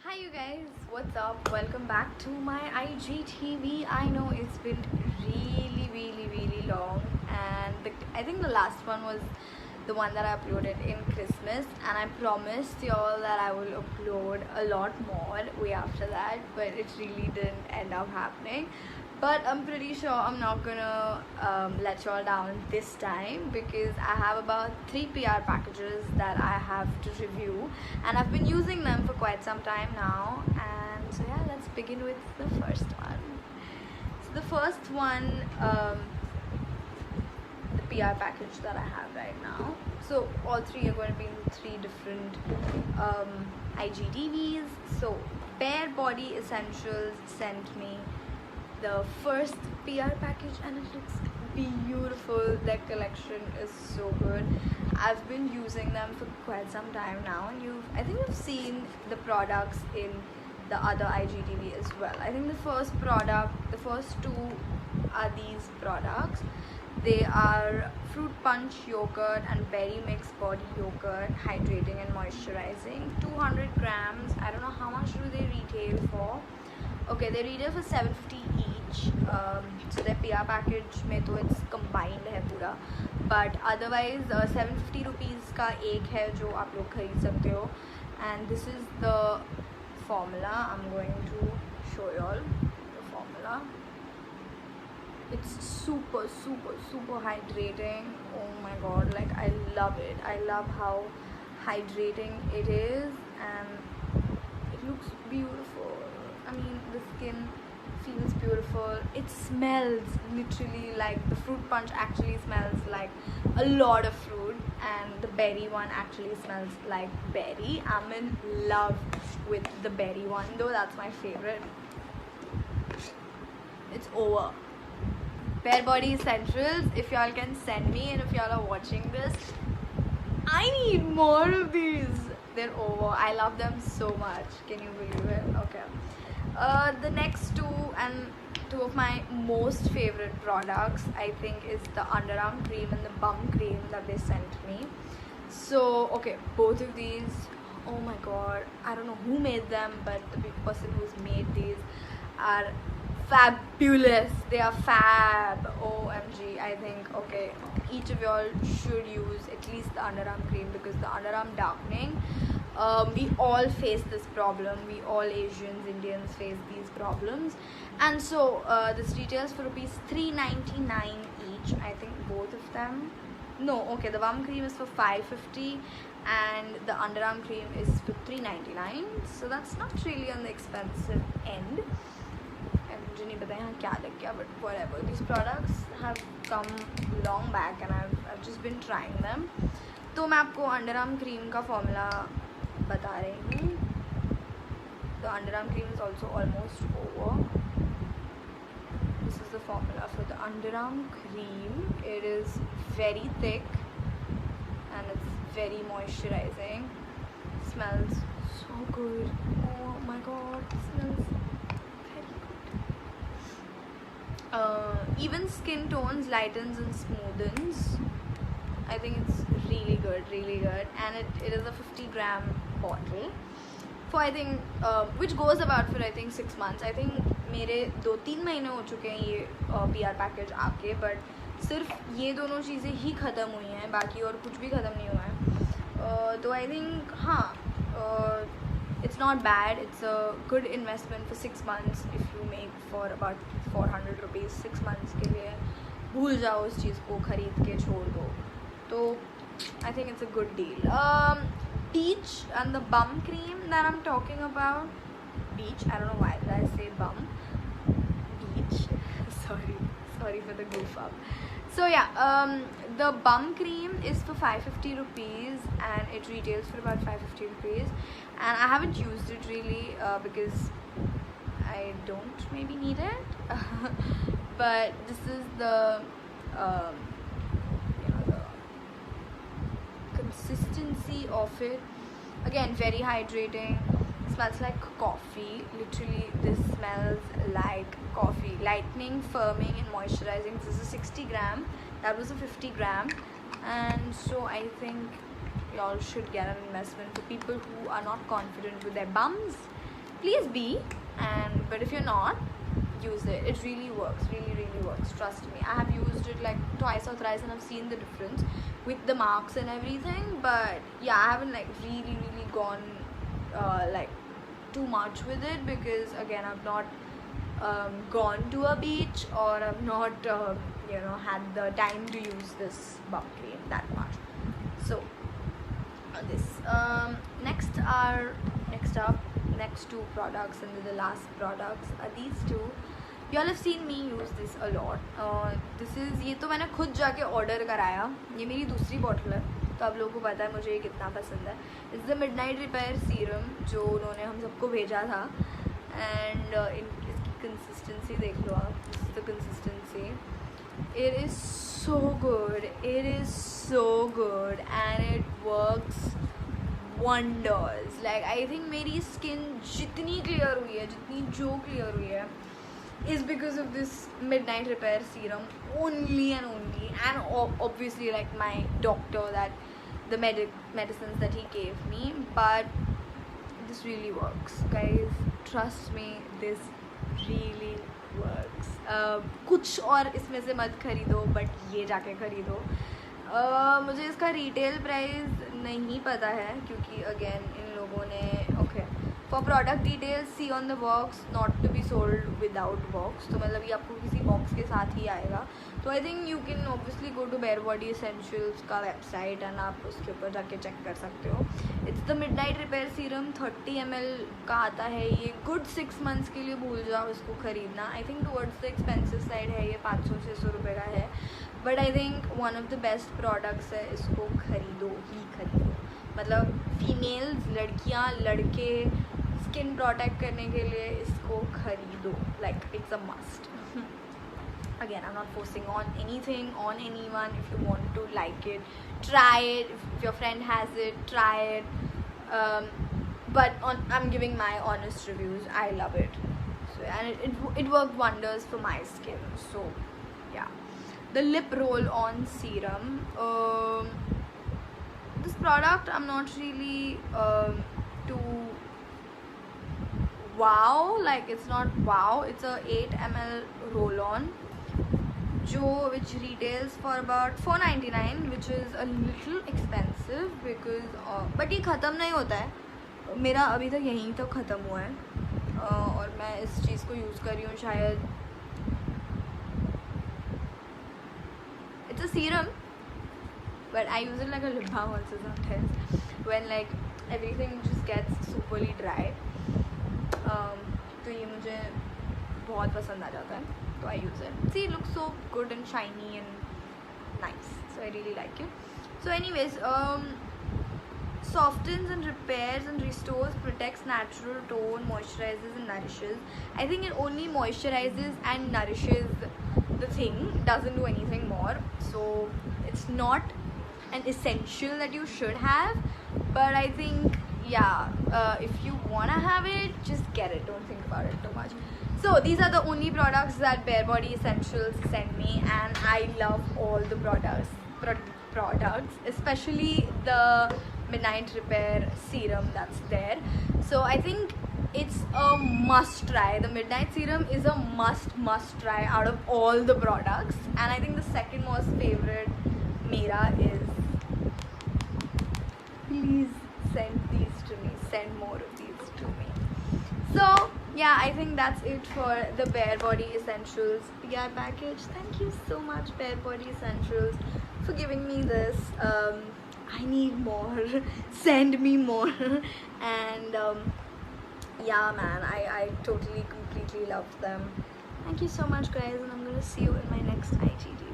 Hi you guys, what's up? Welcome back to my IGTV. I know it's been really long, and I think the last one was the one that I uploaded in Christmas, and I promised y'all that I will upload a lot more way after that, but it really didn't end up happening. But I'm pretty sure I'm not gonna let y'all down this time, because I have about 3 PR packages that I have to review, and I've been using them for quite some time now. And so yeah, let's begin with the first one. So the first one, the PR package that I have right now. So all three are going to be in 3 different IGTVs. So Bare Body Essentials sent me the first PR package, and it looks beautiful. Their collection is so good. I've been using them for quite some time now, and I think you've seen the products in the other IGTV as well. I think the first two are these products. They are Fruit Punch Yogurt and Berry Mix Body Yogurt, hydrating and moisturizing. 200 grams. I don't know how much do they retail for. Okay, they retail for 750 each. So their PR package में तो it's combined है पूरा, but otherwise 750 rupees का एक है जो आप लोग खरीद सकते हो. And this is the formula. I'm going to show you all the formula. It's super hydrating. Oh my god, like I love it. I love how hydrating it is, and it looks beautiful. I mean, the skin feels beautiful. It smells literally like the Fruit Punch actually smells like a lot of fruit, and the berry one actually smells like berry. I'm in love with the berry one though. That's my favorite. It's over. Bare Body Essentials, if y'all can send me, and if y'all are watching this, I need more of these. They're over. I love them so much. Can you believe it? Okay. The next two of my most favorite products, I think, is the underarm cream and the bum cream that they sent me. So okay, both of these, oh my god, I don't know who made them, but the person who's made these are fabulous. They are fab. OMG. I think, okay, each of y'all should use at least the underarm cream, because the underarm darkening, we all face this problem. We all Asians, Indians face these problems. And so this retails for rupees 399 each. I think both of them. No, okay, the bum cream is for 550 and the underarm cream is for 399. So that's not really on the expensive end. मुझे नहीं पता यहाँ क्या लग गया, but whatever. These products have come long back and I've just been trying them. तो मैं आपको अंडरआर्म क्रीम का फॉर्मूला बता रही हूँ. The underarm cream is also almost over. This is the formula for the underarm cream. It is very thick and it's very moisturizing. Smells so good. Oh my god, it smells even skin tones, lightens and smoothens. I think it's really good, and it is a 50-gram bottle for, I think, which goes about for I think 6 months. I think मेरे 2-3 महीने हो चुके हैं ये PR package आके, but सिर्फ ये दोनों चीज़ें ही ख़त्म हुई हैं, बाकी और कुछ भी ख़त्म नहीं हुआ है. तो I think हाँ, it's not bad. It's a good investment for 6 months. If you make for about 400 rupees 6 months के लिए, भूल जाओ उस चीज़ को, खरीद के छोड़ दो. तो I think it's a good deal. Peach and the bum cream that I'm talking about. Peach. I don't know why did I say bum. Peach. sorry for the goof up. So yeah, the bum cream is for 550 rupees and it retails for about 550 rupees, and I haven't used it really because I don't maybe need it. But this is the the consistency of it. Again, very hydrating. Smells like coffee. Literally, this smells like coffee. Lightening, firming and moisturizing. This is a 60 gram. That was a 50 gram. And so I think y'all should get an investment for people who are not confident with their bums please be. But if you're not, use it. It really works, really works, trust me. I have used it like twice or thrice and I've seen the difference with the marks and everything. But yeah, I haven't like really gone like too much with it, because again, I've not gone to a beach, or I've not had the time to use this bum cream that much. So this next two products, and the last products are these two. You all have seen me use this a lot. ये तो मैंने खुद जाके order कराया. ये मेरी दूसरी bottle है, तो आप लोगों को पता है मुझे ये कितना पसंद है. It's the midnight repair serum, जो उन्होंने हम सबको भेजा था. एंड इसकी कंसिस्टेंसी देख लो आप. This is the consistency. It is so good. It is so good, and it works wonders. Like, I think मेरी skin जितनी clear हुई है, जितनी जो clear हुई है, is because of this midnight repair serum only and only. And obviously, like, my doctor, that the medicines that he gave me. But this really works, guys. Trust me, this really works. कुछ और इसमें से मत खरीदो, but ये जाके खरीदो. मुझे इसका रिटेल प्राइस नहीं पता है, क्योंकि अगेन इन लोगों ने okay for product details see on the box, not to be sold without box. तो मतलब ये आपको किसी बॉक्स के साथ ही आएगा. तो I think you can obviously go to Bare Body Essentials का वेबसाइट, एंड आप उसके ऊपर जाके चेक कर सकते हो. It's the midnight repair serum. 30 ml का आता है ये. गुड 6 months के लिए भूल जाओ इसको ख़रीदना. I think towards the expensive side है ये. 500-600 रुपये का है, but I think one of the best products है. इसको खरीदो ही खरीदो. मतलब फीमेल्स, लड़कियाँ, लड़के स्किन प्रोटेक्ट करने के लिए इसको खरीदो. Like it's a must. Again, I'm not forcing on anything on anyone. If you want to like it, try it. If your friend has it, try it. But I'm giving my honest reviews. I love it. So, and it worked wonders for my skin. So yeah, the lip roll on serum. This product I'm not really too wow. Like, it's not wow. It's a 8 ml roll on, which retails for about $4.99, which is a little expensive because but ये ख़त्म नहीं होता है. मेरा अभी तक यहीं तक ख़त्म हुआ है, और मैं इस चीज़ को यूज़ कर रही हूँ शायद. It's a serum, but I use it like a lip balm also sometimes when like everything just gets superly dry. तो ये मुझे बहुत पसंद आ जाता है. So I use it. See, it looks so good and shiny and nice. So I really like it. So anyways, softens and repairs and restores, protects natural tone, moisturizes and nourishes. I think it only moisturizes and nourishes the thing, doesn't do anything more. So it's not an essential that you should have, but I think if you wanna have it, just get it. Don't think about it too much. So these are the only products that Bare Body Essentials sent me, and I love all the products, especially the Midnight Repair Serum that's there. So I think it's a must try. The Midnight Serum is a must try out of all the products, and I think the second most favorite Mera is. Please send these to me. Send more of these to me. So yeah, I think that's it for the Bare Body Essentials PR package. Thank you so much, Bare Body Essentials, for giving me this. I need more. Send me more. And yeah, man, I totally, completely love them. Thank you so much, guys, and I'm gonna see you in my next IGTV.